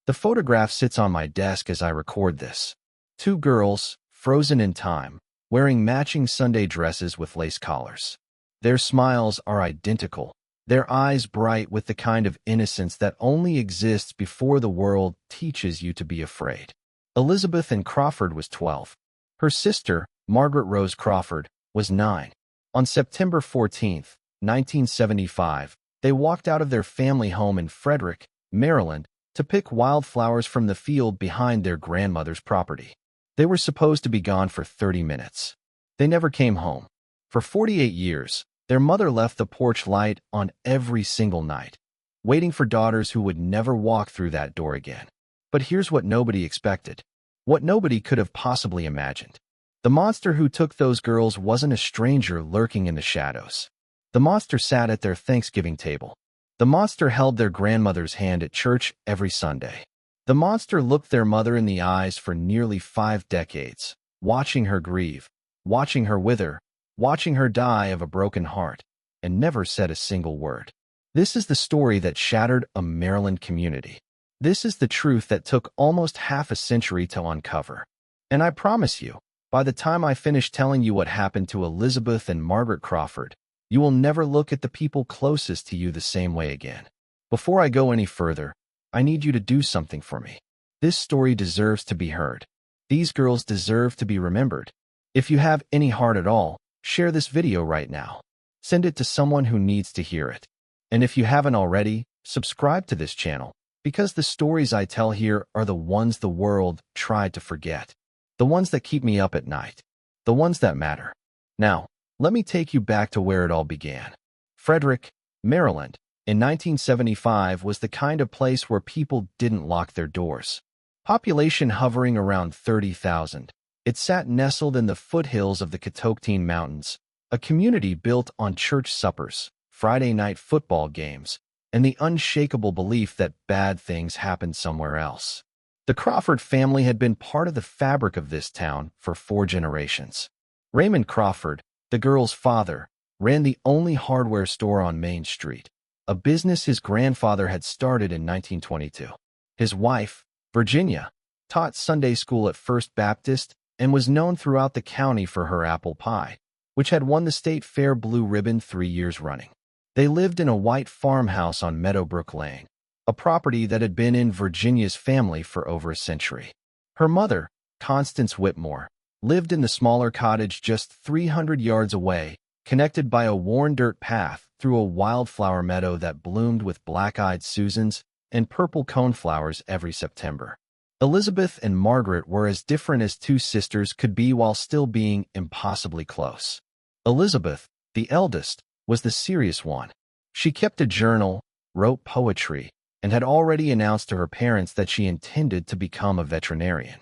The photograph sits on my desk as I record this. Two girls, frozen in time, wearing matching Sunday dresses with lace collars. Their smiles are identical, their eyes bright with the kind of innocence that only exists before the world teaches you to be afraid. Elizabeth Anne Crawford was 12. Her sister, Margaret Rose Crawford, was 9. On September 14, 1975, they walked out of their family home in Frederick, Maryland, to pick wildflowers from the field behind their grandmother's property. They were supposed to be gone for 30 minutes. They never came home. For 48 years, their mother left the porch light on every single night, waiting for daughters who would never walk through that door again. But here's what nobody expected, what nobody could have possibly imagined. The monster who took those girls wasn't a stranger lurking in the shadows. The monster sat at their Thanksgiving table. The monster held their grandmother's hand at church every Sunday. The monster looked their mother in the eyes for nearly 5 decades, watching her grieve, watching her wither, watching her die of a broken heart, and never said a single word. This is the story that shattered a Maryland community. This is the truth that took almost half a century to uncover. And I promise you, by the time I finish telling you what happened to Elizabeth and Margaret Crawford, you will never look at the people closest to you the same way again. Before I go any further, I need you to do something for me. This story deserves to be heard. These girls deserve to be remembered. If you have any heart at all, share this video right now. Send it to someone who needs to hear it. And if you haven't already, subscribe to this channel, because the stories I tell here are the ones the world tried to forget. The ones that keep me up at night. The ones that matter. Now, let me take you back to where it all began. Frederick, Maryland, in 1975 was the kind of place where people didn't lock their doors. Population hovering around 30,000, it sat nestled in the foothills of the Catoctin Mountains, a community built on church suppers, Friday night football games, and the unshakable belief that bad things happened somewhere else. The Crawford family had been part of the fabric of this town for 4 generations. Raymond Crawford, the girl's father, ran the only hardware store on Main Street, a business his grandfather had started in 1922. His wife, Virginia, taught Sunday school at First Baptist and was known throughout the county for her apple pie, which had won the state fair blue ribbon 3 years running. They lived in a white farmhouse on Meadowbrook Lane, a property that had been in Virginia's family for over a century. Her mother, Constance Whitmore, lived in the smaller cottage just 300 yards away, connected by a worn dirt path through a wildflower meadow that bloomed with black-eyed Susans and purple coneflowers every September. Elizabeth and Margaret were as different as 2 sisters could be while still being impossibly close. Elizabeth, the eldest, was the serious one. She kept a journal, wrote poetry, and had already announced to her parents that she intended to become a veterinarian.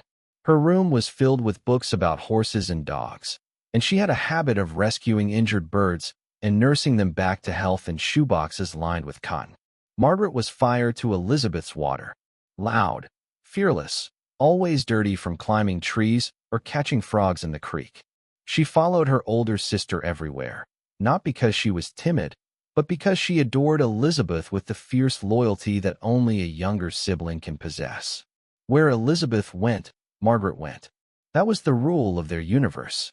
Her room was filled with books about horses and dogs, and she had a habit of rescuing injured birds and nursing them back to health in shoeboxes lined with cotton. Margaret was fire to Elizabeth's water. Loud, fearless, always dirty from climbing trees or catching frogs in the creek. She followed her older sister everywhere, not because she was timid, but because she adored Elizabeth with the fierce loyalty that only a younger sibling can possess. Where Elizabeth went, Margaret went. That was the rule of their universe.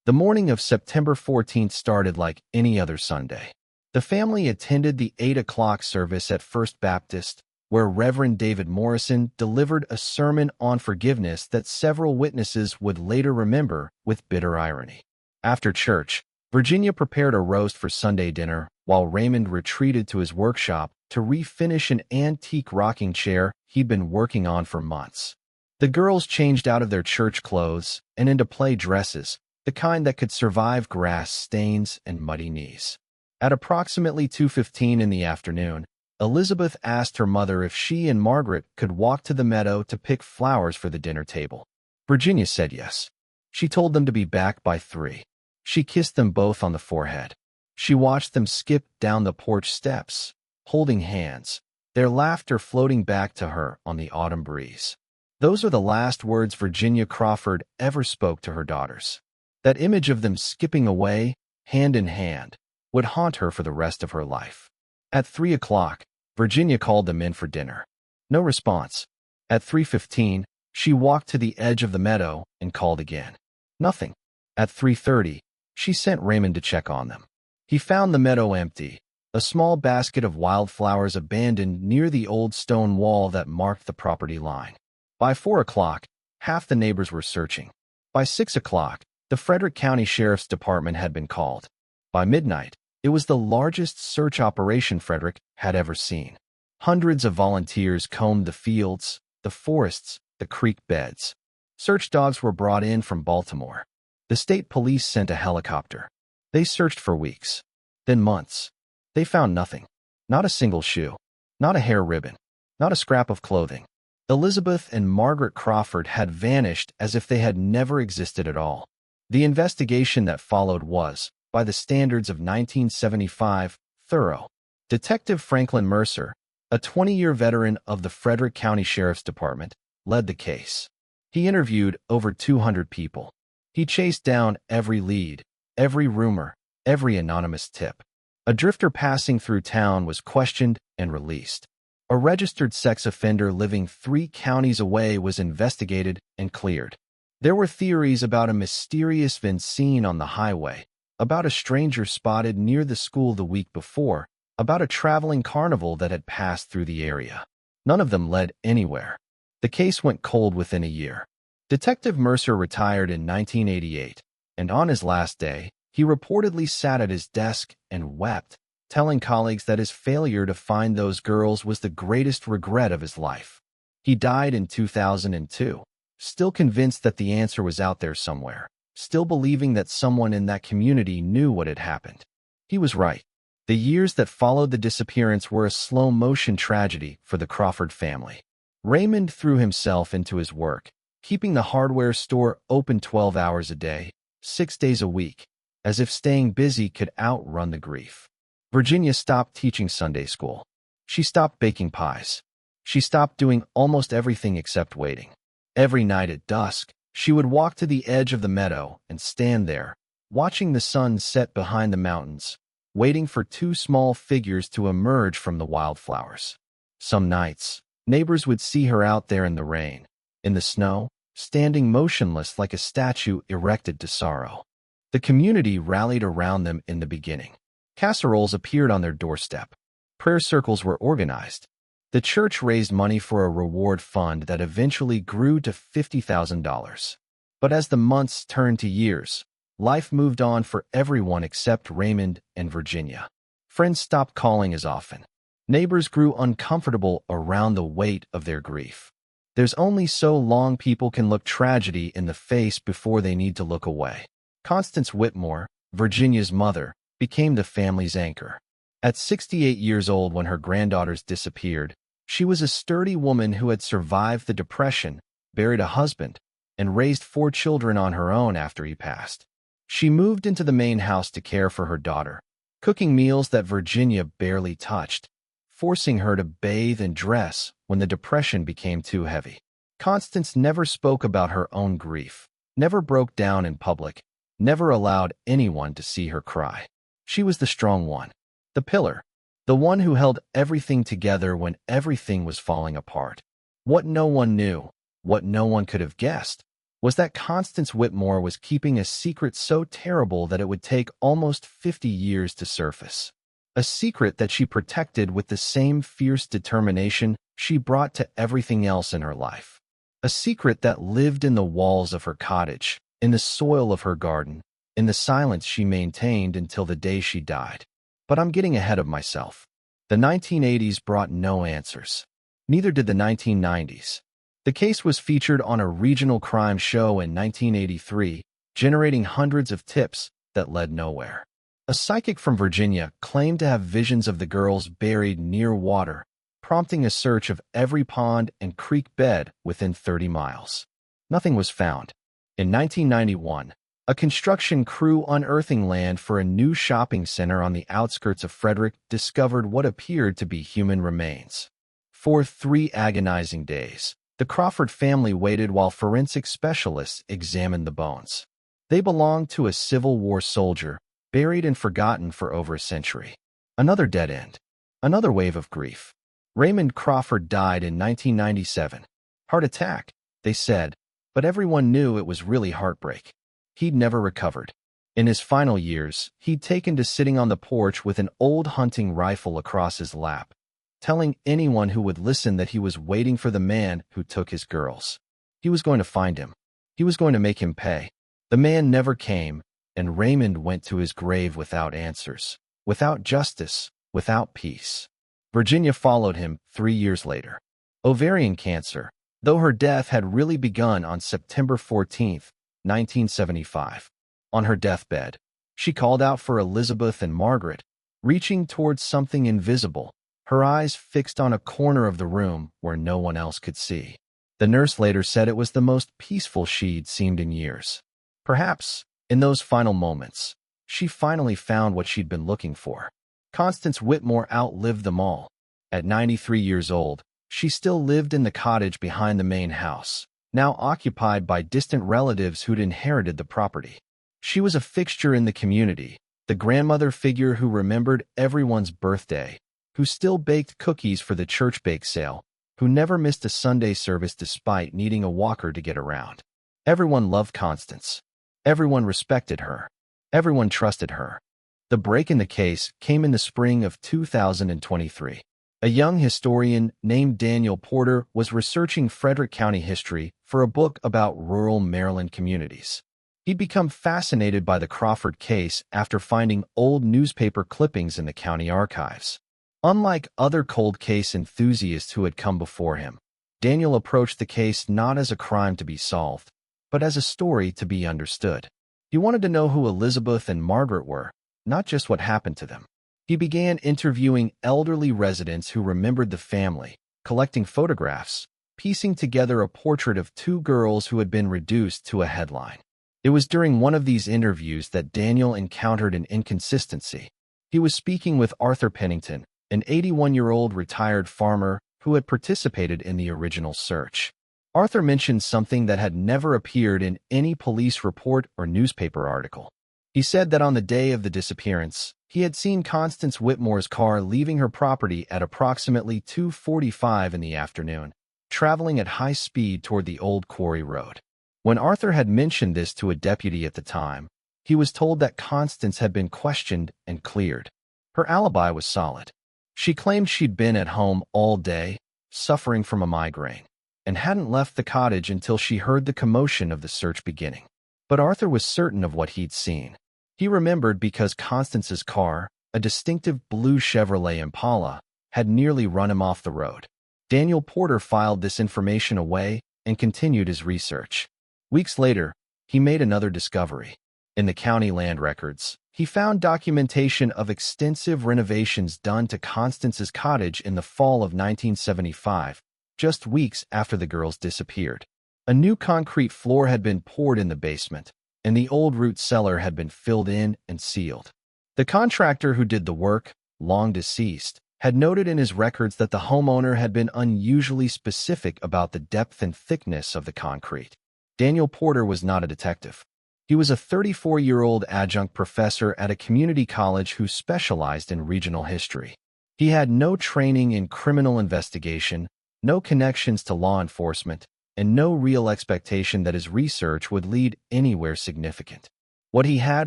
The morning of September 14th started like any other Sunday. The family attended the 8 o'clock service at First Baptist, where Reverend David Morrison delivered a sermon on forgiveness that several witnesses would later remember with bitter irony. After church, Virginia prepared a roast for Sunday dinner, while Raymond retreated to his workshop to refinish an antique rocking chair he'd been working on for months. The girls changed out of their church clothes and into play dresses, the kind that could survive grass stains and muddy knees. At approximately 2:15 in the afternoon, Elizabeth asked her mother if she and Margaret could walk to the meadow to pick flowers for the dinner table. Virginia said yes. She told them to be back by 3. She kissed them both on the forehead. She watched them skip down the porch steps, holding hands, their laughter floating back to her on the autumn breeze. Those are the last words Virginia Crawford ever spoke to her daughters. That image of them skipping away, hand in hand, would haunt her for the rest of her life. At 3 o'clock, Virginia called them in for dinner. No response. At 3:15, she walked to the edge of the meadow and called again. Nothing. At 3:30, she sent Raymond to check on them. He found the meadow empty, a small basket of wildflowers abandoned near the old stone wall that marked the property line. By 4 o'clock, half the neighbors were searching. By 6 o'clock, the Frederick County Sheriff's Department had been called. By midnight, it was the largest search operation Frederick had ever seen. Hundreds of volunteers combed the fields, the forests, the creek beds. Search dogs were brought in from Baltimore. The state police sent a helicopter. They searched for weeks, then months. They found nothing. Not a single shoe. Not a hair ribbon. Not a scrap of clothing. Elizabeth and Margaret Crawford had vanished as if they had never existed at all. The investigation that followed was, by the standards of 1975, thorough. Detective Franklin Mercer, a 20-year veteran of the Frederick County Sheriff's Department, led the case. He interviewed over 200 people. He chased down every lead, every rumor, every anonymous tip. A drifter passing through town was questioned and released. A registered sex offender living 3 counties away was investigated and cleared. There were theories about a mysterious event seen on the highway, about a stranger spotted near the school the week before, about a traveling carnival that had passed through the area. None of them led anywhere. The case went cold within a year. Detective Mercer retired in 1988, and on his last day, he reportedly sat at his desk and wept, telling colleagues that his failure to find those girls was the greatest regret of his life. He died in 2002, still convinced that the answer was out there somewhere, still believing that someone in that community knew what had happened. He was right. The years that followed the disappearance were a slow-motion tragedy for the Crawford family. Raymond threw himself into his work, keeping the hardware store open 12 hours a day, 6 days a week, as if staying busy could outrun the grief. Virginia stopped teaching Sunday school. She stopped baking pies. She stopped doing almost everything except waiting. Every night at dusk, she would walk to the edge of the meadow and stand there, watching the sun set behind the mountains, waiting for 2 small figures to emerge from the wildflowers. Some nights, neighbors would see her out there in the rain, in the snow, standing motionless like a statue erected to sorrow. The community rallied around them in the beginning. Casseroles appeared on their doorstep. Prayer circles were organized. The church raised money for a reward fund that eventually grew to $50,000. But as the months turned to years, life moved on for everyone except Raymond and Virginia. Friends stopped calling as often. Neighbors grew uncomfortable around the weight of their grief. There's only so long people can look tragedy in the face before they need to look away. Constance Whitmore, Virginia's mother, became the family's anchor. At 68 years old when her granddaughters disappeared, she was a sturdy woman who had survived the Depression, buried a husband, and raised 4 children on her own after he passed. She moved into the main house to care for her daughter, cooking meals that Virginia barely touched, forcing her to bathe and dress when the Depression became too heavy. Constance never spoke about her own grief, never broke down in public, never allowed anyone to see her cry. She was the strong one, the pillar, the one who held everything together when everything was falling apart. What no one knew, what no one could have guessed, was that Constance Whitmore was keeping a secret so terrible that it would take almost 50 years to surface. A secret that she protected with the same fierce determination she brought to everything else in her life. A secret that lived in the walls of her cottage, in the soil of her garden, in the silence she maintained until the day she died. But I'm getting ahead of myself. The 1980s brought no answers. Neither did the 1990s. The case was featured on a regional crime show in 1983, generating hundreds of tips that led nowhere. A psychic from Virginia claimed to have visions of the girls buried near water, prompting a search of every pond and creek bed within 30 miles. Nothing was found. In 1991, a construction crew unearthing land for a new shopping center on the outskirts of Frederick discovered what appeared to be human remains. For 3 agonizing days, the Crawford family waited while forensic specialists examined the bones. They belonged to a Civil War soldier, buried and forgotten for over a century. Another dead end. Another wave of grief. Raymond Crawford died in 1997. Heart attack, they said, but everyone knew it was really heartbreak. He'd never recovered. In his final years, he'd taken to sitting on the porch with an old hunting rifle across his lap, telling anyone who would listen that he was waiting for the man who took his girls. He was going to find him. He was going to make him pay. The man never came, and Raymond went to his grave without answers, without justice, without peace. Virginia followed him 3 years later. Ovarian cancer, though her death had really begun on September 14, 1975. On her deathbed, she called out for Elizabeth and Margaret, reaching towards something invisible, her eyes fixed on a corner of the room where no one else could see. The nurse later said it was the most peaceful she'd seemed in years. Perhaps, in those final moments, she finally found what she'd been looking for. Constance Whitmore outlived them all. At 93 years old, she still lived in the cottage behind the main house, now occupied by distant relatives who'd inherited the property. She was a fixture in the community, the grandmother figure who remembered everyone's birthday, who still baked cookies for the church bake sale, who never missed a Sunday service despite needing a walker to get around. Everyone loved Constance. Everyone respected her. Everyone trusted her. The break in the case came in the spring of 2023. A young historian named Daniel Porter was researching Frederick County history for a book about rural Maryland communities. He'd become fascinated by the Crawford case after finding old newspaper clippings in the county archives. Unlike other cold case enthusiasts who had come before him, Daniel approached the case not as a crime to be solved, but as a story to be understood. He wanted to know who Elizabeth and Margaret were, not just what happened to them. He began interviewing elderly residents who remembered the family, collecting photographs, piecing together a portrait of 2 girls who had been reduced to a headline. It was during one of these interviews that Daniel encountered an inconsistency. He was speaking with Arthur Pennington, an 81-year-old retired farmer who had participated in the original search. Arthur mentioned something that had never appeared in any police report or newspaper article. He said that on the day of the disappearance, he had seen Constance Whitmore's car leaving her property at approximately 2:45 in the afternoon, traveling at high speed toward the old quarry road. When Arthur had mentioned this to a deputy at the time, he was told that Constance had been questioned and cleared. Her alibi was solid. She claimed she'd been at home all day, suffering from a migraine, and hadn't left the cottage until she heard the commotion of the search beginning. But Arthur was certain of what he'd seen. He remembered because Constance's car, a distinctive blue Chevrolet Impala, had nearly run him off the road. Daniel Porter filed this information away and continued his research. Weeks later, he made another discovery. In the county land records, he found documentation of extensive renovations done to Constance's cottage in the fall of 1975, just weeks after the girls disappeared. A new concrete floor had been poured in the basement, and the old root cellar had been filled in and sealed. The contractor who did the work, long deceased, had noted in his records that the homeowner had been unusually specific about the depth and thickness of the concrete. Daniel Porter was not a detective. He was a 34-year-old adjunct professor at a community college who specialized in regional history. He had no training in criminal investigation, no connections to law enforcement, and no real expectation that his research would lead anywhere significant. What he had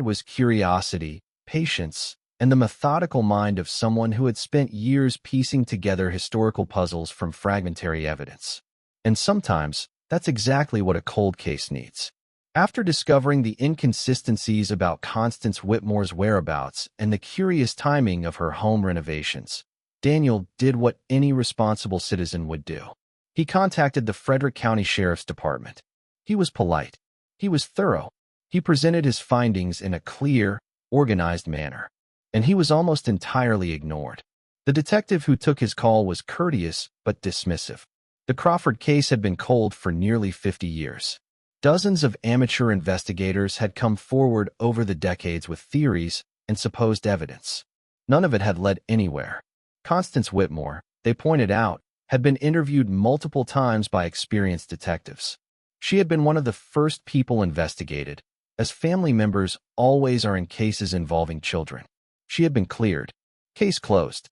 was curiosity, patience, and the methodical mind of someone who had spent years piecing together historical puzzles from fragmentary evidence. And sometimes, that's exactly what a cold case needs. After discovering the inconsistencies about Constance Whitmore's whereabouts and the curious timing of her home renovations, Daniel did what any responsible citizen would do. He contacted the Frederick County Sheriff's Department. He was polite. He was thorough. He presented his findings in a clear, organized manner. And he was almost entirely ignored. The detective who took his call was courteous but dismissive. The Crawford case had been cold for nearly 50 years. Dozens of amateur investigators had come forward over the decades with theories and supposed evidence. None of it had led anywhere. Constance Whitmore, they pointed out, had been interviewed multiple times by experienced detectives. She had been one of the first people investigated, as family members always are in cases involving children. She had been cleared. Case closed.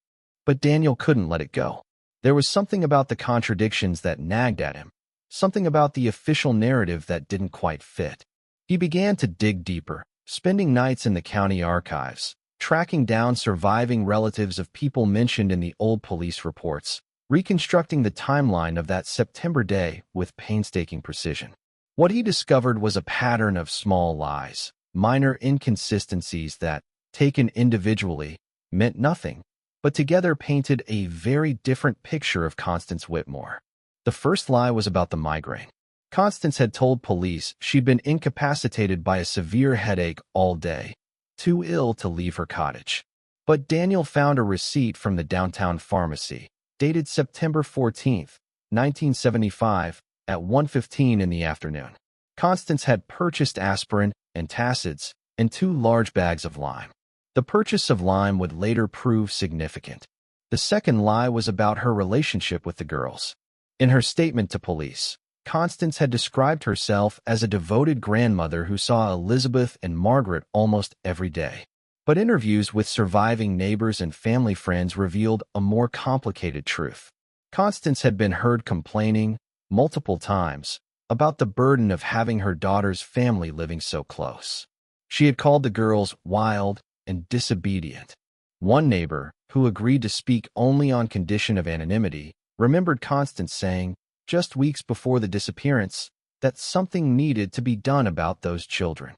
But Daniel couldn't let it go. There was something about the contradictions that nagged at him. something about the official narrative that didn't quite fit. He began to dig deeper, spending nights in the county archives, tracking down surviving relatives of people mentioned in the old police reports, reconstructing the timeline of that September day with painstaking precision. What he discovered was a pattern of small lies, minor inconsistencies that, taken individually, meant nothing, but together painted a very different picture of Constance Whitmore. The first lie was about the migraine. Constance had told police she'd been incapacitated by a severe headache all day, too ill to leave her cottage. But Daniel found a receipt from the downtown pharmacy, dated September 14, 1975, at 1:15 in the afternoon. Constance had purchased aspirin, antacids, and 2 large bags of lime. The purchase of lime would later prove significant. The second lie was about her relationship with the girls. In her statement to police, Constance had described herself as a devoted grandmother who saw Elizabeth and Margaret almost every day. But interviews with surviving neighbors and family friends revealed a more complicated truth. Constance had been heard complaining, multiple times, about the burden of having her daughter's family living so close. She had called the girls wild and disobedient. One neighbor, who agreed to speak only on condition of anonymity, remembered Constance saying, just weeks before the disappearance, that something needed to be done about those children.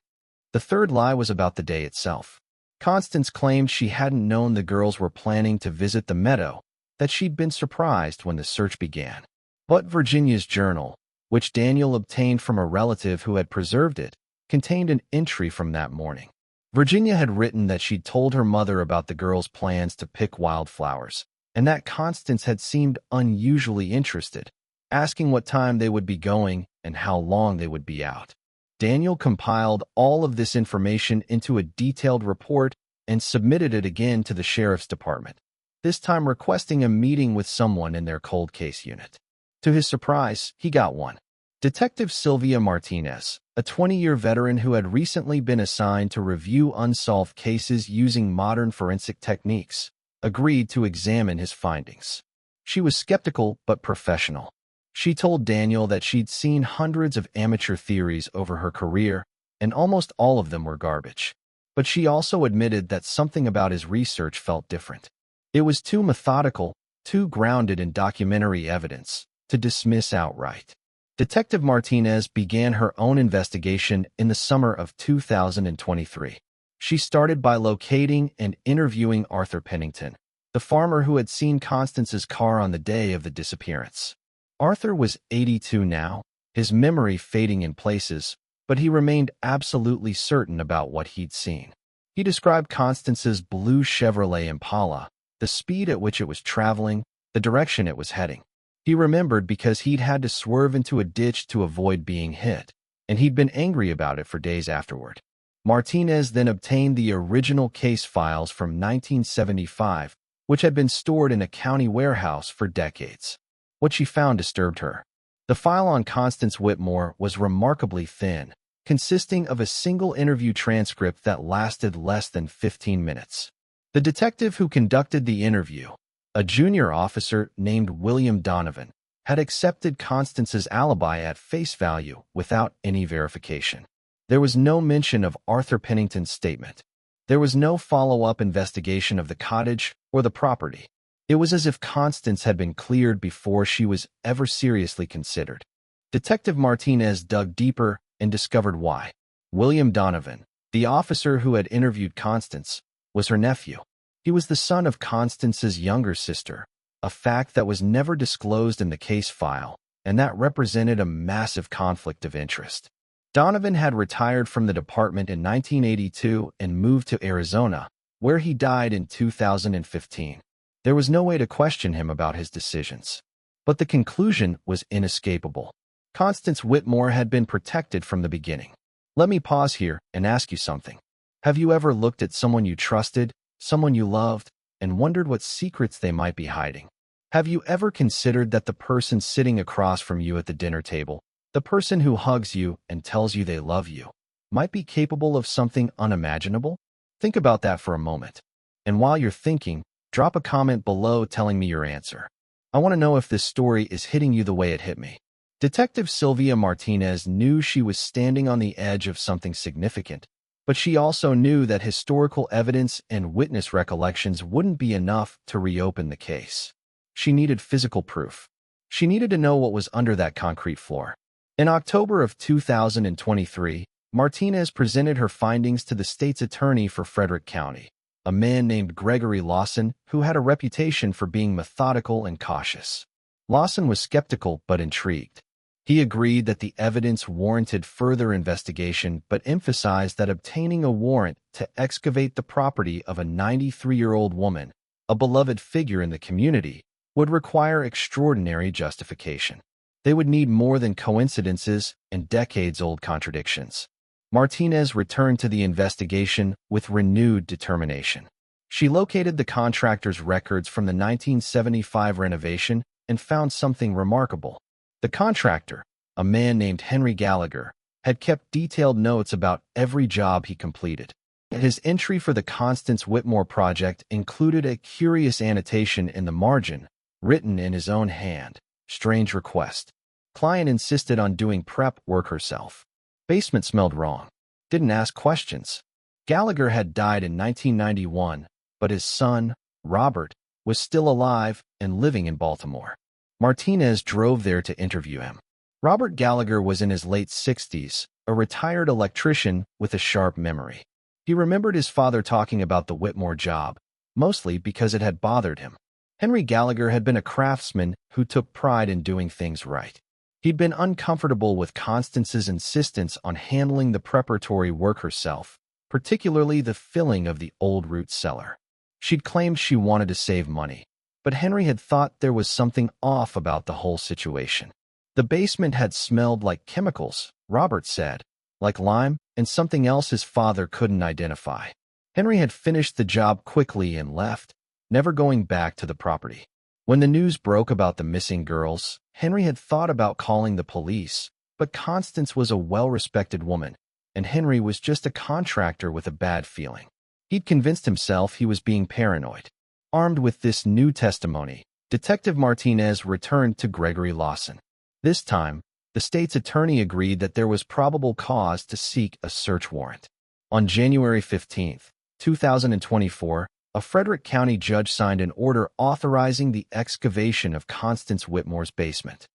The third lie was about the day itself. Constance claimed she hadn't known the girls were planning to visit the meadow, that she'd been surprised when the search began. But Virginia's journal, which Daniel obtained from a relative who had preserved it, contained an entry from that morning. Virginia had written that she'd told her mother about the girls' plans to pick wildflowers, and that Constance had seemed unusually interested, asking what time they would be going and how long they would be out. Daniel compiled all of this information into a detailed report and submitted it again to the sheriff's department, this time requesting a meeting with someone in their cold case unit. To his surprise, he got one. Detective Sylvia Martinez, a 20-year veteran who had recently been assigned to review unsolved cases using modern forensic techniques, agreed to examine his findings. She was skeptical but professional. She told Daniel that she'd seen hundreds of amateur theories over her career, and almost all of them were garbage. But she also admitted that something about his research felt different. It was too methodical, too grounded in documentary evidence, to dismiss outright. Detective Martinez began her own investigation in the summer of 2023. She started by locating and interviewing Arthur Pennington, the farmer who had seen Constance's car on the day of the disappearance. Arthur was 82 now, his memory fading in places, but he remained absolutely certain about what he'd seen. He described Constance's blue Chevrolet Impala, the speed at which it was traveling, the direction it was heading. He remembered because he'd had to swerve into a ditch to avoid being hit, and he'd been angry about it for days afterward. Martinez then obtained the original case files from 1975, which had been stored in a county warehouse for decades. What she found disturbed her. The file on Constance Whitmore was remarkably thin, consisting of a single interview transcript that lasted less than 15 minutes. The detective who conducted the interview, a junior officer named William Donovan, had accepted Constance's alibi at face value without any verification. There was no mention of Arthur Pennington's statement. There was no follow-up investigation of the cottage or the property. It was as if Constance had been cleared before she was ever seriously considered. Detective Martinez dug deeper and discovered why. William Donovan, the officer who had interviewed Constance, was her nephew. He was the son of Constance's younger sister, a fact that was never disclosed in the case file, and that represented a massive conflict of interest. Donovan had retired from the department in 1982 and moved to Arizona, where he died in 2015. There was no way to question him about his decisions. But the conclusion was inescapable. Constance Whitmore had been protected from the beginning. Let me pause here and ask you something. Have you ever looked at someone you trusted, someone you loved, and wondered what secrets they might be hiding? Have you ever considered that the person sitting across from you at the dinner table, the person who hugs you and tells you they love you, might be capable of something unimaginable? Think about that for a moment. And while you're thinking, drop a comment below telling me your answer. I want to know if this story is hitting you the way it hit me. Detective Sylvia Martinez knew she was standing on the edge of something significant, but she also knew that historical evidence and witness recollections wouldn't be enough to reopen the case. She needed physical proof. She needed to know what was under that concrete floor. In October of 2023, Martinez presented her findings to the state's attorney for Frederick County, a man named Gregory Lawson who had a reputation for being methodical and cautious. Lawson was skeptical but intrigued. He agreed that the evidence warranted further investigation but emphasized that obtaining a warrant to excavate the property of a 93-year-old woman, a beloved figure in the community, would require extraordinary justification. They would need more than coincidences and decades-old contradictions. Martinez returned to the investigation with renewed determination. She located the contractor's records from the 1975 renovation and found something remarkable. The contractor, a man named Henry Gallagher, had kept detailed notes about every job he completed. His entry for the Constance Whitmore project included a curious annotation in the margin, written in his own hand. Strange request. Client insisted on doing prep work herself. Basement smelled wrong. Didn't ask questions. Gallagher had died in 1991, but his son, Robert, was still alive and living in Baltimore. Martinez drove there to interview him. Robert Gallagher was in his late 60s, a retired electrician with a sharp memory. He remembered his father talking about the Whitmore job, mostly because it had bothered him. Henry Gallagher had been a craftsman who took pride in doing things right. He'd been uncomfortable with Constance's insistence on handling the preparatory work herself, particularly the filling of the old root cellar. She'd claimed she wanted to save money, but Henry had thought there was something off about the whole situation. The basement had smelled like chemicals, Robert said, like lime and something else his father couldn't identify. Henry had finished the job quickly and left, never going back to the property. When the news broke about the missing girls, Henry had thought about calling the police, but Constance was a well-respected woman, and Henry was just a contractor with a bad feeling. He'd convinced himself he was being paranoid. Armed with this new testimony, Detective Martinez returned to Gregory Lawson. This time, the state's attorney agreed that there was probable cause to seek a search warrant. On January 15, 2024, a Frederick County judge signed an order authorizing the excavation of Constance Whitmore's basement.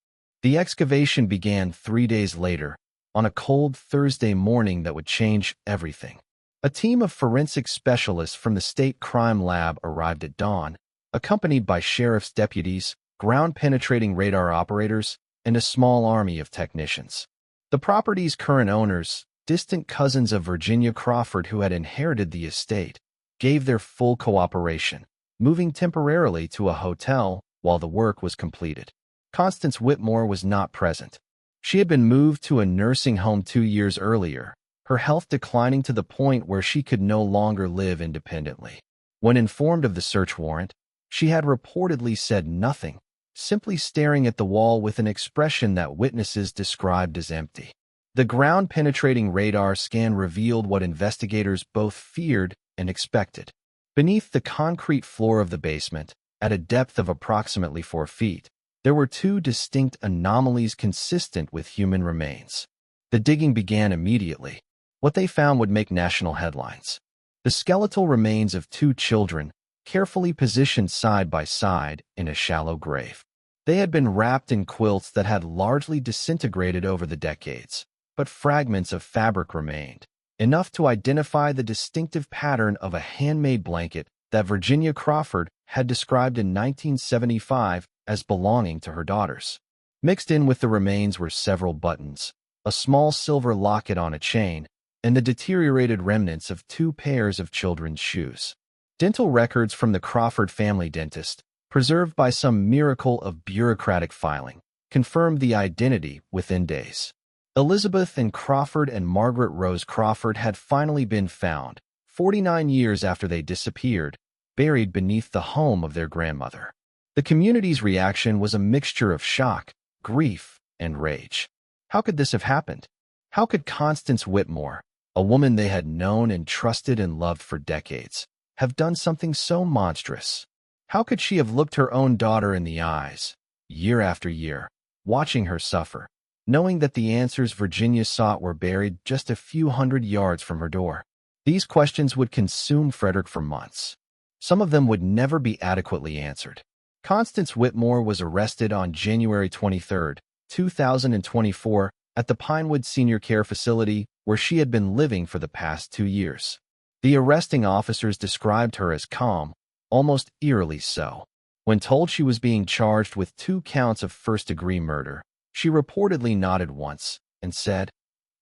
The excavation began 3 days later, on a cold Thursday morning that would change everything. A team of forensic specialists from the state crime lab arrived at dawn, accompanied by sheriff's deputies, ground-penetrating radar operators, and a small army of technicians. The property's current owners, distant cousins of Virginia Crawford who had inherited the estate, gave their full cooperation, moving temporarily to a hotel while the work was completed. Constance Whitmore was not present. She had been moved to a nursing home 2 years earlier, her health declining to the point where she could no longer live independently. When informed of the search warrant, she had reportedly said nothing, simply staring at the wall with an expression that witnesses described as empty. The ground-penetrating radar scan revealed what investigators both feared and expected. Beneath the concrete floor of the basement, at a depth of approximately 4 feet, there were 2 distinct anomalies consistent with human remains. The digging began immediately. What they found would make national headlines. The skeletal remains of 2 children, carefully positioned side by side in a shallow grave. They had been wrapped in quilts that had largely disintegrated over the decades, but fragments of fabric remained, enough to identify the distinctive pattern of a handmade blanket that Virginia Crawford had described in 1975 as belonging to her daughters. Mixed in with the remains were several buttons, a small silver locket on a chain, and the deteriorated remnants of 2 pairs of children's shoes. Dental records from the Crawford family dentist, preserved by some miracle of bureaucratic filing, confirmed the identity within days. Elizabeth and Crawford and Margaret Rose Crawford had finally been found, 49 years after they disappeared, buried beneath the home of their grandmother. The community's reaction was a mixture of shock, grief, and rage. How could this have happened? How could Constance Whitmore, a woman they had known and trusted and loved for decades, have done something so monstrous? How could she have looked her own daughter in the eyes, year after year, watching her suffer, knowing that the answers Virginia sought were buried just a few hundred yards from her door. These questions would consume Frederick for months. Some of them would never be adequately answered. Constance Whitmore was arrested on January 23, 2024, at the Pinewood Senior Care Facility where she had been living for the past 2 years. The arresting officers described her as calm, almost eerily so. When told she was being charged with 2 counts of first-degree murder, she reportedly nodded once and said,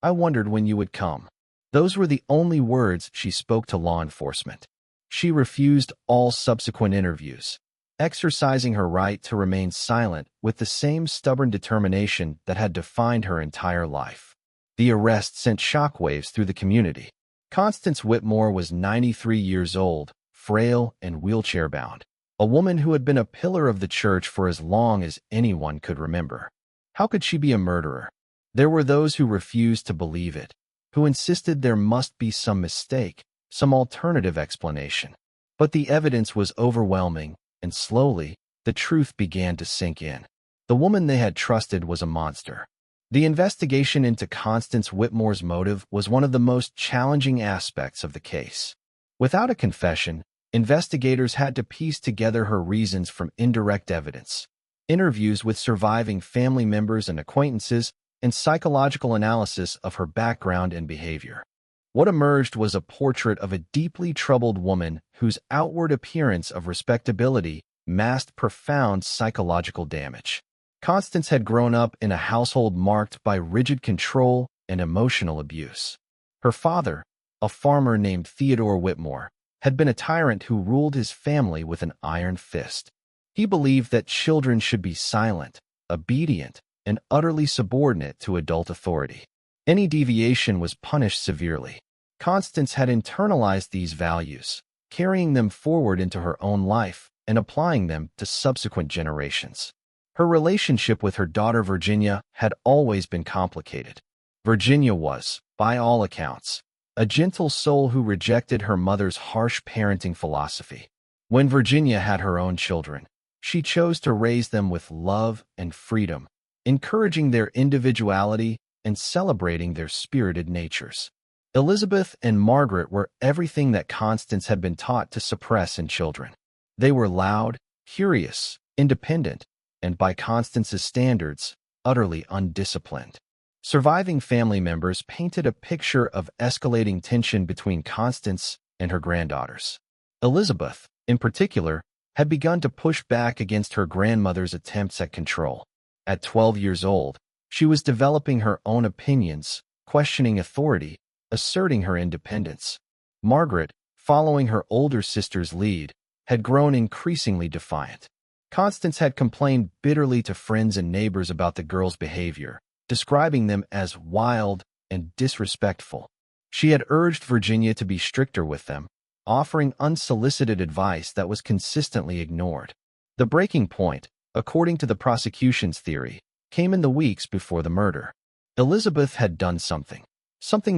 "I wondered when you would come." Those were the only words she spoke to law enforcement. She refused all subsequent interviews, exercising her right to remain silent with the same stubborn determination that had defined her entire life. The arrest sent shockwaves through the community. Constance Whitmore was 93 years old, frail and wheelchair-bound, a woman who had been a pillar of the church for as long as anyone could remember. How could she be a murderer? There were those who refused to believe it, who insisted there must be some mistake, some alternative explanation. But the evidence was overwhelming, and slowly, the truth began to sink in. The woman they had trusted was a monster. The investigation into Constance Whitmore's motive was one of the most challenging aspects of the case. Without a confession, investigators had to piece together her reasons from indirect evidence, interviews with surviving family members and acquaintances, and psychological analysis of her background and behavior. What emerged was a portrait of a deeply troubled woman whose outward appearance of respectability masked profound psychological damage. Constance had grown up in a household marked by rigid control and emotional abuse. Her father, a farmer named Theodore Whitmore, had been a tyrant who ruled his family with an iron fist. He believed that children should be silent, obedient, and utterly subordinate to adult authority. Any deviation was punished severely. Constance had internalized these values, carrying them forward into her own life and applying them to subsequent generations. Her relationship with her daughter Virginia had always been complicated. Virginia was, by all accounts, a gentle soul who rejected her mother's harsh parenting philosophy. When Virginia had her own children, she chose to raise them with love and freedom, encouraging their individuality and celebrating their spirited natures. Elizabeth and Margaret were everything that Constance had been taught to suppress in children. They were loud, curious, independent, and by Constance's standards, utterly undisciplined. Surviving family members painted a picture of escalating tension between Constance and her granddaughters. Elizabeth, in particular, had begun to push back against her grandmother's attempts at control. At 12 years old, she was developing her own opinions, questioning authority, asserting her independence. Margaret, following her older sister's lead, had grown increasingly defiant. Constance had complained bitterly to friends and neighbors about the girls' behavior, describing them as wild and disrespectful. She had urged Virginia to be stricter with them, offering unsolicited advice that was consistently ignored. The breaking point, according to the prosecution's theory, came in the weeks before the murder. Elizabeth had done something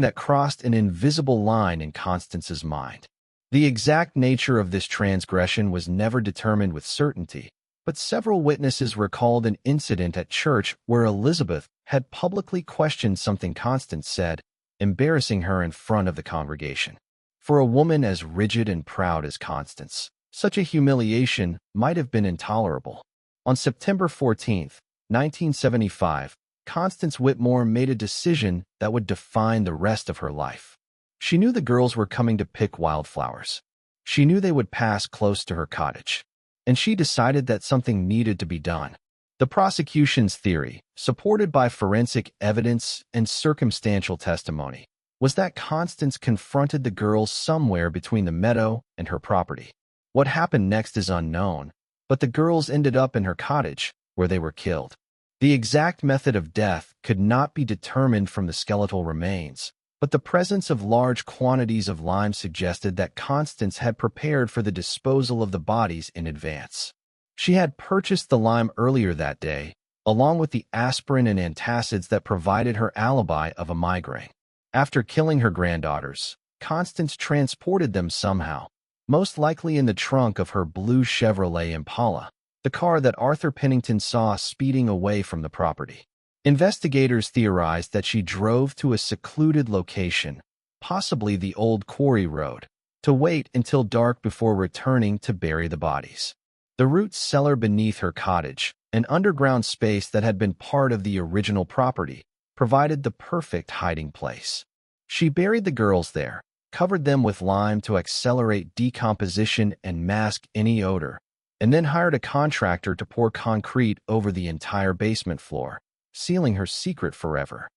that crossed an invisible line in Constance's mind. The exact nature of this transgression was never determined with certainty, but several witnesses recalled an incident at church where Elizabeth had publicly questioned something Constance said, embarrassing her in front of the congregation. For a woman as rigid and proud as Constance, such a humiliation might have been intolerable. On September 14, 1975, Constance Whitmore made a decision that would define the rest of her life. She knew the girls were coming to pick wildflowers. She knew they would pass close to her cottage, and she decided that something needed to be done. The prosecution's theory, supported by forensic evidence and circumstantial testimony, was that Constance confronted the girls somewhere between the meadow and her property. What happened next is unknown, but the girls ended up in her cottage, where they were killed. The exact method of death could not be determined from the skeletal remains, but the presence of large quantities of lime suggested that Constance had prepared for the disposal of the bodies in advance. She had purchased the lime earlier that day, along with the aspirin and antacids that provided her alibi of a migraine. After killing her granddaughters, Constance transported them somehow, most likely in the trunk of her blue Chevrolet Impala, the car that Arthur Pennington saw speeding away from the property. Investigators theorized that she drove to a secluded location, possibly the old quarry road, to wait until dark before returning to bury the bodies. The root cellar beneath her cottage, an underground space that had been part of the original property, provided the perfect hiding place. She buried the girls there, covered them with lime to accelerate decomposition and mask any odor, and then hired a contractor to pour concrete over the entire basement floor, sealing her secret forever.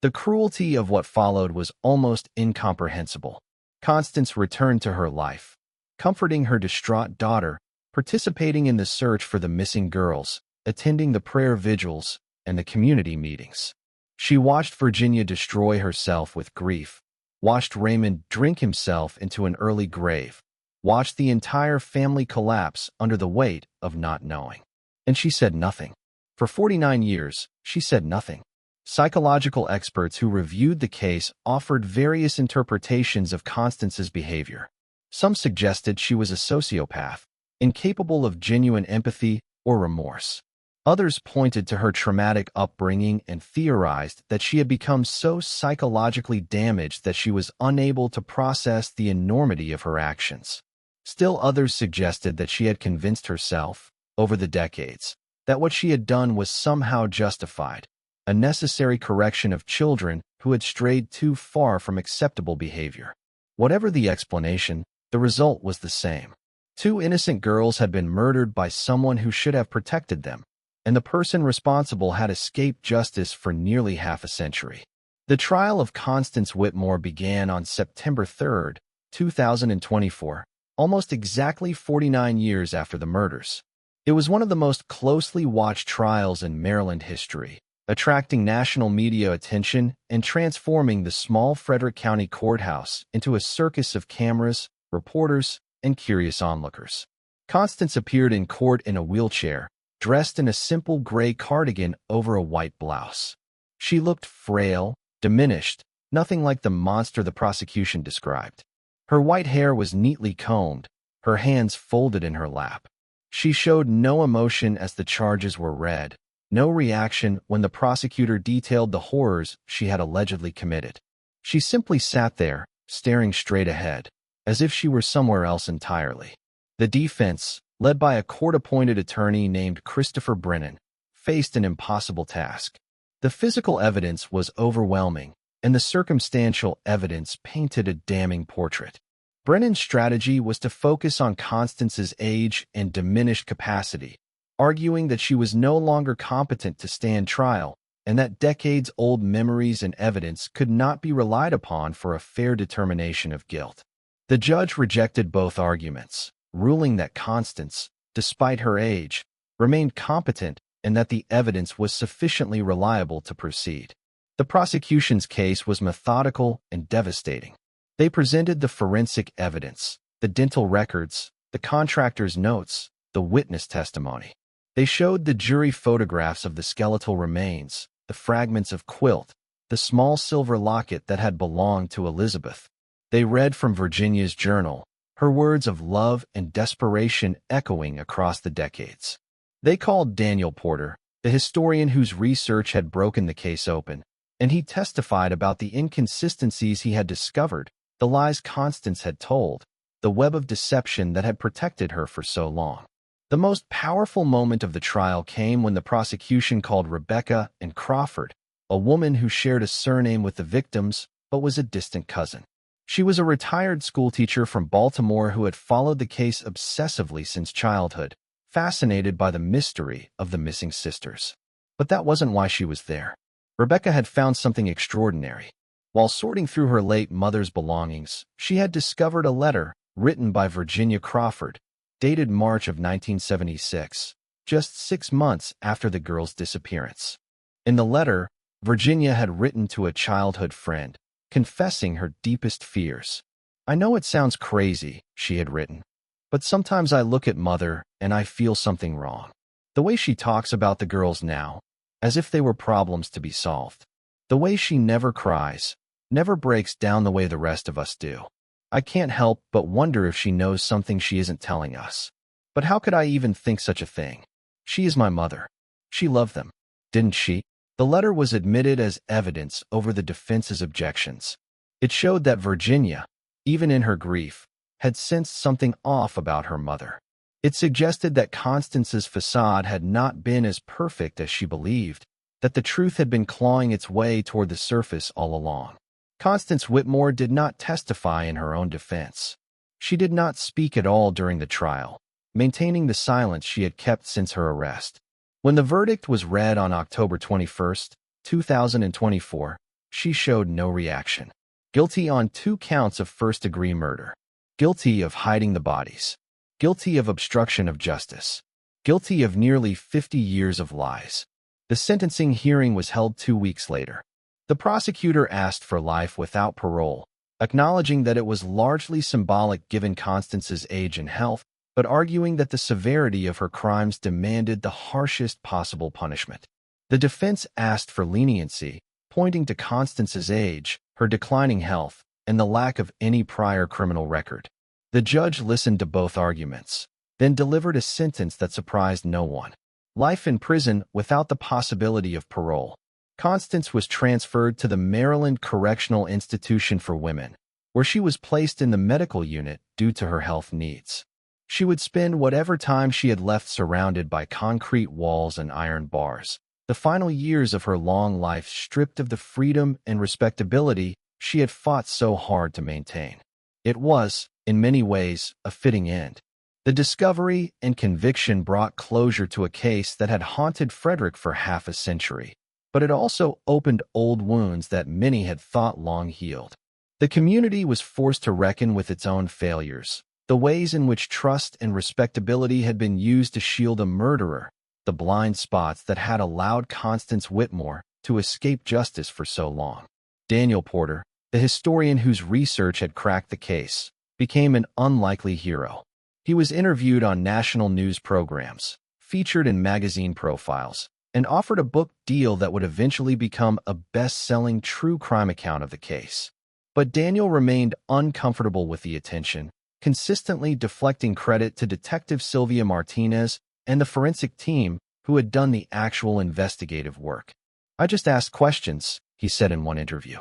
The cruelty of what followed was almost incomprehensible. Constance returned to her life, comforting her distraught daughter, participating in the search for the missing girls, attending the prayer vigils and the community meetings. She watched Virginia destroy herself with grief, watched Raymond drink himself into an early grave, watched the entire family collapse under the weight of not knowing. And she said nothing. For 49 years, she said nothing. Psychological experts who reviewed the case offered various interpretations of Constance's behavior. Some suggested she was a sociopath, incapable of genuine empathy or remorse. Others pointed to her traumatic upbringing and theorized that she had become so psychologically damaged that she was unable to process the enormity of her actions. Still others suggested that she had convinced herself, over the decades, that what she had done was somehow justified, a necessary correction of children who had strayed too far from acceptable behavior. Whatever the explanation, the result was the same. 2 innocent girls had been murdered by someone who should have protected them, and the person responsible had escaped justice for nearly half a century. The trial of Constance Whitmore began on September 3, 2024, almost exactly 49 years after the murders. It was one of the most closely watched trials in Maryland history, attracting national media attention and transforming the small Frederick County courthouse into a circus of cameras, reporters, and curious onlookers. Constance appeared in court in a wheelchair, dressed in a simple gray cardigan over a white blouse. She looked frail, diminished, nothing like the monster the prosecution described. Her white hair was neatly combed, her hands folded in her lap. She showed no emotion as the charges were read, no reaction when the prosecutor detailed the horrors she had allegedly committed. She simply sat there, staring straight ahead, as if she were somewhere else entirely. The defense, led by a court-appointed attorney named Christopher Brennan, faced an impossible task. The physical evidence was overwhelming, and the circumstantial evidence painted a damning portrait. Brennan's strategy was to focus on Constance's age and diminished capacity, arguing that she was no longer competent to stand trial and that decades-old memories and evidence could not be relied upon for a fair determination of guilt. The judge rejected both arguments, ruling that Constance, despite her age, remained competent and that the evidence was sufficiently reliable to proceed. The prosecution's case was methodical and devastating. They presented the forensic evidence, the dental records, the contractor's notes, the witness testimony. They showed the jury photographs of the skeletal remains, the fragments of quilt, the small silver locket that had belonged to Elizabeth. They read from Virginia's journal, her words of love and desperation echoing across the decades. They called Daniel Porter, the historian whose research had broken the case open, and he testified about the inconsistencies he had discovered, the lies Constance had told, the web of deception that had protected her for so long. The most powerful moment of the trial came when the prosecution called Rebecca Anne Crawford, a woman who shared a surname with the victims but was a distant cousin. She was a retired schoolteacher from Baltimore who had followed the case obsessively since childhood, fascinated by the mystery of the missing sisters. But that wasn't why she was there. Rebecca had found something extraordinary. While sorting through her late mother's belongings, she had discovered a letter written by Virginia Crawford, dated March of 1976, just 6 months after the girl's disappearance. In the letter, Virginia had written to a childhood friend, confessing her deepest fears. "I know it sounds crazy," she had written, "but sometimes I look at Mother and I feel something wrong. The way she talks about the girls now, as if they were problems to be solved. The way she never cries, never breaks down the way the rest of us do. I can't help but wonder if she knows something she isn't telling us. But how could I even think such a thing? She is my mother. She loved them, didn't she? The letter was admitted as evidence over the defense's objections. It showed that Virginia, even in her grief, had sensed something off about her mother. It suggested that Constance's facade had not been as perfect as she believed, that the truth had been clawing its way toward the surface all along. Constance Whitmore did not testify in her own defense. She did not speak at all during the trial, maintaining the silence she had kept since her arrest. When the verdict was read on October 21, 2024, she showed no reaction. Guilty on 2 counts of first-degree murder. Guilty of hiding the bodies. Guilty of obstruction of justice. Guilty of nearly 50 years of lies. The sentencing hearing was held 2 weeks later. The prosecutor asked for life without parole, acknowledging that it was largely symbolic given Constance's age and health, but arguing that the severity of her crimes demanded the harshest possible punishment. The defense asked for leniency, pointing to Constance's age, her declining health, and the lack of any prior criminal record. The judge listened to both arguments, then delivered a sentence that surprised no one. Life in prison without the possibility of parole. Constance was transferred to the Maryland Correctional Institution for Women, where she was placed in the medical unit due to her health needs. She would spend whatever time she had left surrounded by concrete walls and iron bars, the final years of her long life stripped of the freedom and respectability she had fought so hard to maintain. It was, in many ways, a fitting end. The discovery and conviction brought closure to a case that had haunted Frederick for half a century, but it also opened old wounds that many had thought long healed. The community was forced to reckon with its own failures, the ways in which trust and respectability had been used to shield a murderer, the blind spots that had allowed Constance Whitmore to escape justice for so long. Daniel Porter, the historian whose research had cracked the case, became an unlikely hero. He was interviewed on national news programs, featured in magazine profiles, and offered a book deal that would eventually become a best-selling true crime account of the case. But Daniel remained uncomfortable with the attention, consistently deflecting credit to Detective Sylvia Martinez and the forensic team who had done the actual investigative work. "I just asked questions," he said in one interview.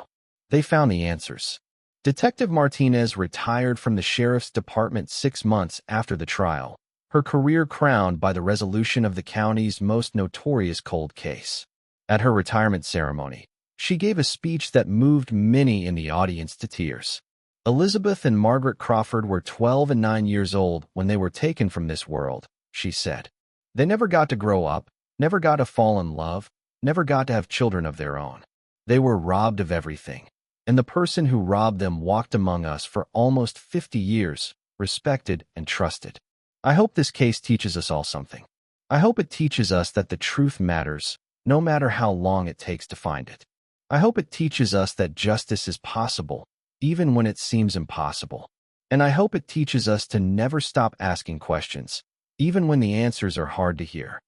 "They found the answers." Detective Martinez retired from the sheriff's department 6 months after the trial, her career crowned by the resolution of the county's most notorious cold case. At her retirement ceremony, she gave a speech that moved many in the audience to tears. "Elizabeth and Margaret Crawford were 12 and 9 years old when they were taken from this world," she said. "They never got to grow up, never got to fall in love, never got to have children of their own. They were robbed of everything. And the person who robbed them walked among us for almost 50 years, respected and trusted. I hope this case teaches us all something. I hope it teaches us that the truth matters, no matter how long it takes to find it. I hope it teaches us that justice is possible, even when it seems impossible. And I hope it teaches us to never stop asking questions, even when the answers are hard to hear."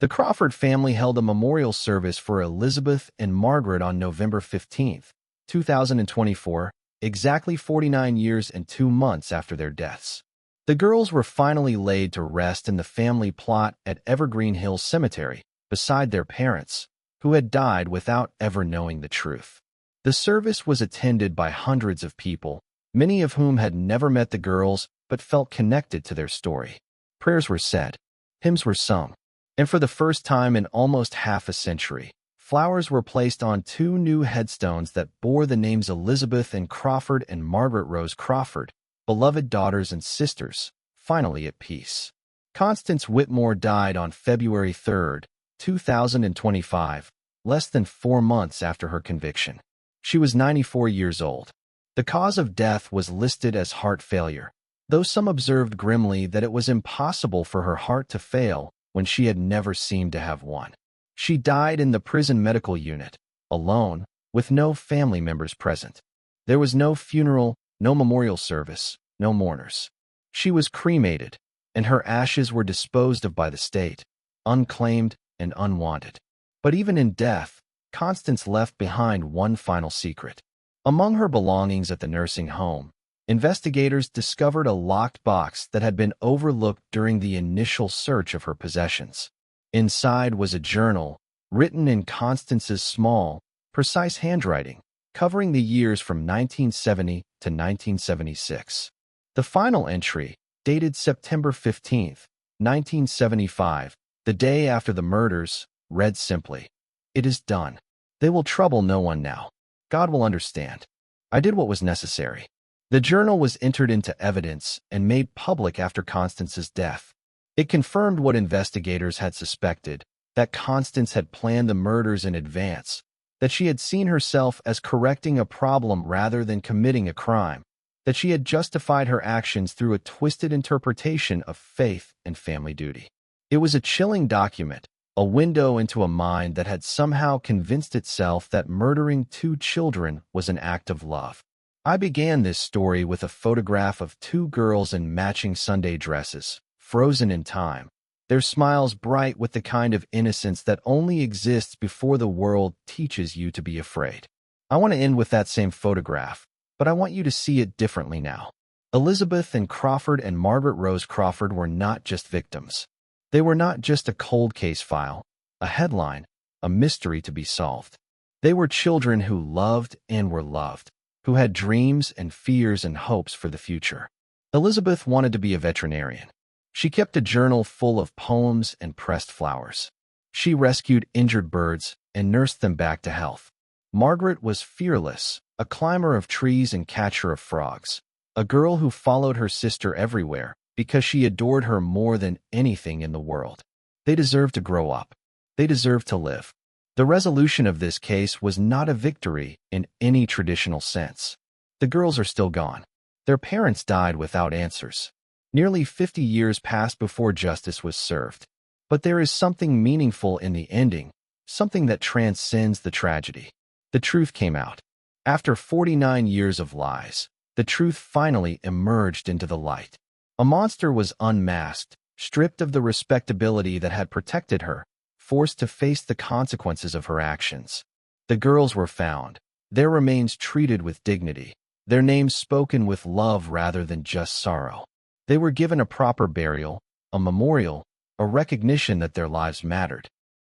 The Crawford family held a memorial service for Elizabeth and Margaret on November 15, 2024, exactly 49 years and 2 months after their deaths. The girls were finally laid to rest in the family plot at Evergreen Hills Cemetery, beside their parents, who had died without ever knowing the truth. The service was attended by hundreds of people, many of whom had never met the girls but felt connected to their story. Prayers were said, hymns were sung, and for the first time in almost half a century, flowers were placed on 2 new headstones that bore the names Elizabeth and Crawford and Margaret Rose Crawford, beloved daughters and sisters, finally at peace. Constance Whitmore died on February 3, 2025, less than 4 months after her conviction. She was 94 years old. The cause of death was listed as heart failure, though some observed grimly that it was impossible for her heart to fail when she had never seemed to have one. She died in the prison medical unit, alone, with no family members present. There was no funeral, no memorial service, no mourners. She was cremated, and her ashes were disposed of by the state, unclaimed and unwanted. But even in death, Constance left behind one final secret. Among her belongings at the nursing home, investigators discovered a locked box that had been overlooked during the initial search of her possessions. Inside was a journal, written in Constance's small, precise handwriting, covering the years from 1970 to 1976. The final entry, dated September 15, 1975, the day after the murders, read simply, "It is done. They will trouble no one now. God will understand. I did what was necessary." The journal was entered into evidence and made public after Constance's death. It confirmed what investigators had suspected, that Constance had planned the murders in advance, that she had seen herself as correcting a problem rather than committing a crime, that she had justified her actions through a twisted interpretation of faith and family duty. It was a chilling document, a window into a mind that had somehow convinced itself that murdering 2 children was an act of love. I began this story with a photograph of 2 girls in matching Sunday dresses, frozen in time, their smiles bright with the kind of innocence that only exists before the world teaches you to be afraid. I want to end with that same photograph, but I want you to see it differently now. Elizabeth Anne Crawford and Margaret Rose Crawford were not just victims. They were not just a cold case file, a headline, a mystery to be solved. They were children who loved and were loved, who had dreams and fears and hopes for the future. Elizabeth wanted to be a veterinarian. She kept a journal full of poems and pressed flowers. She rescued injured birds and nursed them back to health. Margaret was fearless, a climber of trees and catcher of frogs, a girl who followed her sister everywhere because she adored her more than anything in the world. They deserved to grow up. They deserved to live. The resolution of this case was not a victory in any traditional sense. The girls are still gone. Their parents died without answers. Nearly 50 years passed before justice was served. But there is something meaningful in the ending, something that transcends the tragedy. The truth came out. After 49 years of lies, the truth finally emerged into the light. A monster was unmasked, stripped of the respectability that had protected her, forced to face the consequences of her actions. The girls were found, their remains treated with dignity, their names spoken with love rather than just sorrow. They were given a proper burial, a memorial, a recognition that their lives mattered.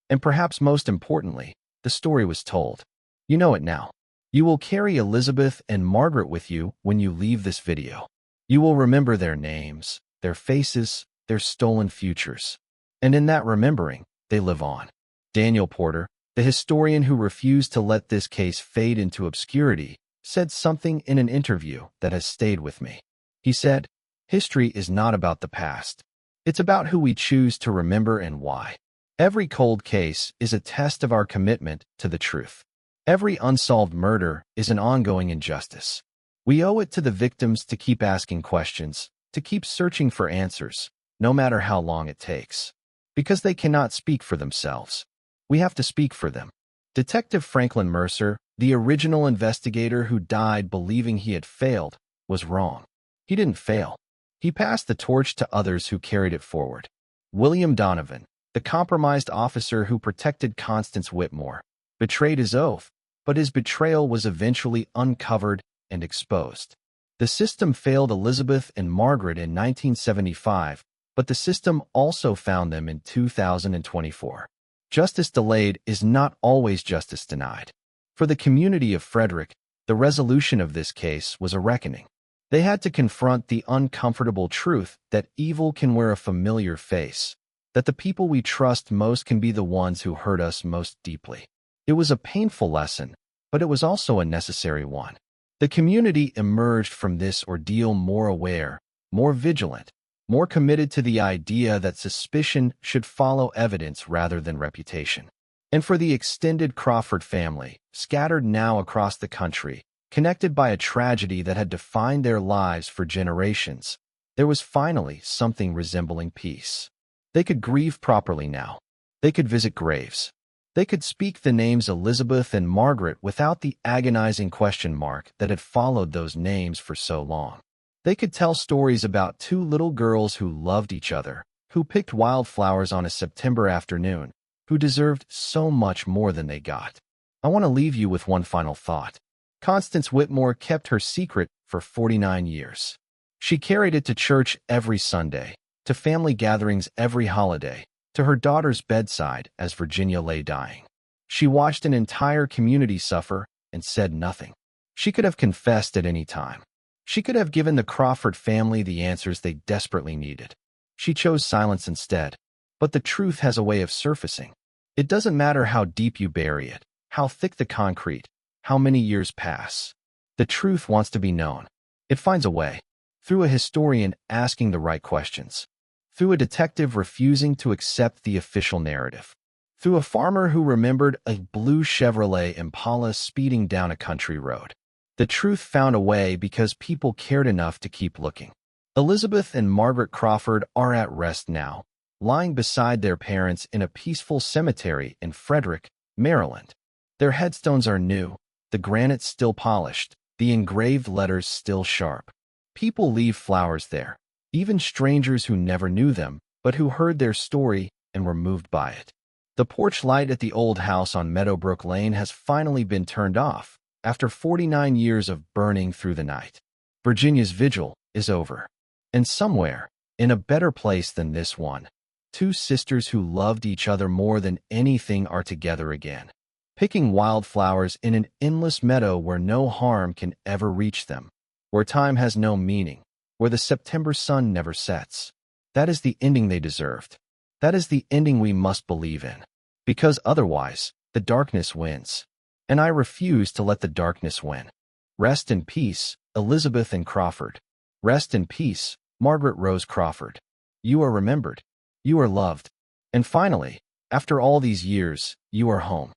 And perhaps most importantly, the story was told. You know it now. You will carry Elizabeth and Margaret with you when you leave this video. You will remember their names, their faces, their stolen futures. And in that remembering, they live on. Daniel Porter, the historian who refused to let this case fade into obscurity, said something in an interview that has stayed with me. He said, "History is not about the past. It's about who we choose to remember and why. Every cold case is a test of our commitment to the truth. Every unsolved murder is an ongoing injustice. We owe it to the victims to keep asking questions, to keep searching for answers, no matter how long it takes. Because they cannot speak for themselves. We have to speak for them." Detective Franklin Mercer, the original investigator who died believing he had failed, was wrong. He didn't fail. He passed the torch to others who carried it forward. William Donovan, the compromised officer who protected Constance Whitmore, betrayed his oath, but his betrayal was eventually uncovered and exposed. The system failed Elizabeth and Margaret in 1975, but the system also found them in 2024. Justice delayed is not always justice denied. For the community of Frederick, the resolution of this case was a reckoning. They had to confront the uncomfortable truth that evil can wear a familiar face, that the people we trust most can be the ones who hurt us most deeply. It was a painful lesson, but it was also a necessary one. The community emerged from this ordeal more aware, more vigilant, more committed to the idea that suspicion should follow evidence rather than reputation. And for the extended Crawford family, scattered now across the country, connected by a tragedy that had defined their lives for generations, there was finally something resembling peace. They could grieve properly now. They could visit graves. They could speak the names Elizabeth and Margaret without the agonizing question mark that had followed those names for so long. They could tell stories about 2 little girls who loved each other, who picked wildflowers on a September afternoon, who deserved so much more than they got. I want to leave you with one final thought. Constance Whitmore kept her secret for 49 years. She carried it to church every Sunday, to family gatherings every holiday, to her daughter's bedside as Virginia lay dying. She watched an entire community suffer and said nothing. She could have confessed at any time. She could have given the Crawford family the answers they desperately needed. She chose silence instead. But the truth has a way of surfacing. It doesn't matter how deep you bury it, how thick the concrete, how many years pass. The truth wants to be known. It finds a way. Through a historian asking the right questions. Through a detective refusing to accept the official narrative. Through a farmer who remembered a blue Chevrolet Impala speeding down a country road. The truth found a way because people cared enough to keep looking. Elizabeth and Margaret Crawford are at rest now, lying beside their parents in a peaceful cemetery in Frederick, Maryland. Their headstones are new, the granite still polished, the engraved letters still sharp. People leave flowers there, even strangers who never knew them, but who heard their story and were moved by it. The porch light at the old house on Meadowbrook Lane has finally been turned off, after 49 years of burning through the night. Virginia's vigil is over. And somewhere, in a better place than this one, two sisters who loved each other more than anything are together again, picking wildflowers in an endless meadow where no harm can ever reach them, where time has no meaning, where the September sun never sets. That is the ending they deserved. That is the ending we must believe in. Because otherwise, the darkness wins. And I refuse to let the darkness win. Rest in peace, Elizabeth and Crawford. Rest in peace, Margaret Rose Crawford. You are remembered. You are loved. And finally, after all these years, you are home.